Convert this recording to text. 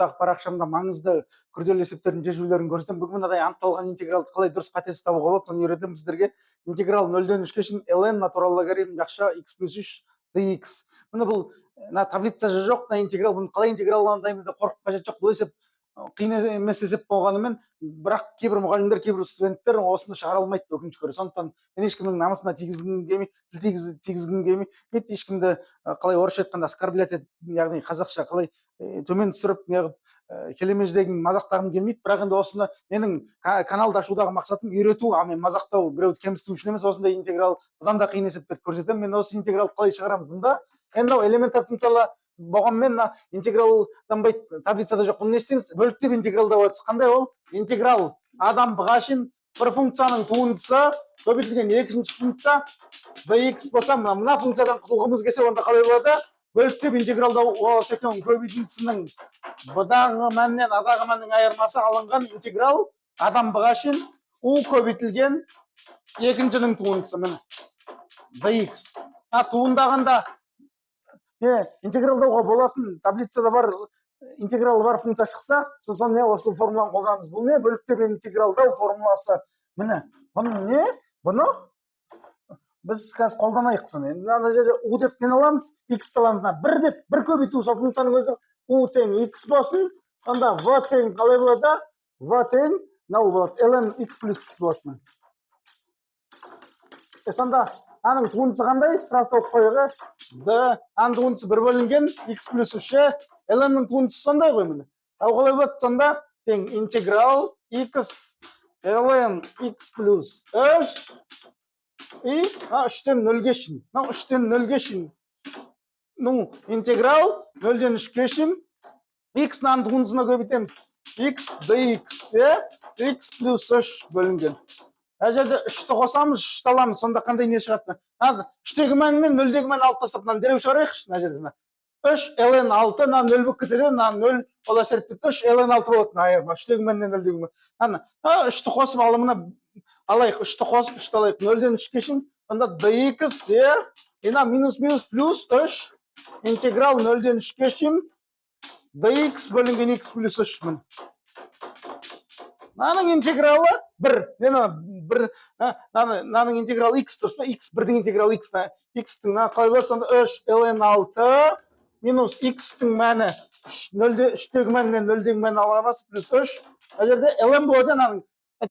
ноутбуктағы парақшамда маңызды күрделі есептердің шешулерін көрсетемін. Бүгін мынадай анықталған интегралды қалай дұрыс қатесіз табуға болады, соны үйретемін сіздерге. Интеграл 0-ден 3-ке шейін ln натурал логарифм жақша x плюс 3 dx. Міне бұл таблицада жоқ, интеграл. Бұны қалай интегралдаймыз деп қорқып қажет жоқ. Бұл есеп қиын емес есеп болғанымен, бірақ кейбір мұғалімдер, кейбір студенттер осыны шығара алмайды, өкінішке орай. Сондықтан мен ешкімнің намысына тигізгім келмейді, тигізгім келмейді. Ешкімді қалай орысша айтқанда оскорблять етіп, яғни қазақша қалай төмен түсіріп, неғып келемеждегім, мазақтағым келмейді. Бірақ енді осыны менің каналды ашудағы мақсатым үйрету, ал мен мазақтау, біреуді кемсіту үшін емес. Осындай интеграл, бұдан да қиын есептерді көрсетемін. Мен осы интегралды қалай шығарамын? Бұнда енді элементар функциялар болғанмен интегралданбайды, таблицада жоқ. Бұны не істейміз? Бөліктеп интегралдап отырсыз. Қандай ол? Интеграл адам б-ға шейін бір функцияның туындысы көбейтілген екінші функция dx болса, мына функциядан құтылғымыз келсе, онда қалай болады? Бөліктеп интегралдау осы екен, көбейтіндісінің b-дағы мәннен a-дағы мәннің айырмасы алынған интеграл адам б-ға шейін u көбейтілген екіншінің туындысы, міне dx. Туындағанда интегралдауға болатын таблицада бар интегралы бар функция шықса, сосын осы формуланы қолданамыз. Бұл не? Бөліктеп интегралдау формуласы. Міне, бұны не? Бұны біз қазір қолданайық. Мына жерде u деп не аламыз? X аламыз. Бір деп, бір көбейту, сол функцияның өзі u тең x болсын. Онда v тең қалай болады? V тең мынау болады. ln x плюс x болады. Сонда аның туындысы қандай? Сразу тауып қойығы. Аның туындысы бір бөлінген x плюс 3-ше. ln-нің туындысы сондай ғой міне. Ал қалай болады? Сонда тең интеграл x ln x плюс 3 и 3-тен 0-ге шейін. 3-тен 0-ге шейін. Интеграл 0-ден 3-ке шейін x-нің туындысына көбейтеміз. x dx, x плюс 3 бөлінген. Жерде 3-ті қосамыз, 3-ті аламыз. Сонда қандай не шығады? 3-тегі мән мен 0-дегі мән алып тастап, дереу шығарайықшы. 3 ln 6, 0 болып кетеді, 0 ол әсер етті. 3 ln 6 болады, айырма. 3-тегі мәннен 0-дегі мән. 3-ті қосып алымына алайық. 3-ті қосып, 3-ті алайық. 0-ден 3-ке шейін. Сонда dx, минус минус плюс 3 интеграл 0-ден 3-ке шейін dx бөлінген x плюс 3. Наның интегралы 1. Наның интегралы x тұрсы ма? X, 1-дің интегралы x. X-тің қалай болады? Сонда 3 ln 6 минус x-тің мәні 3-тегі мәнінен 0-дегі мәні алғанасы плюс 3. Жерде ln болады, наның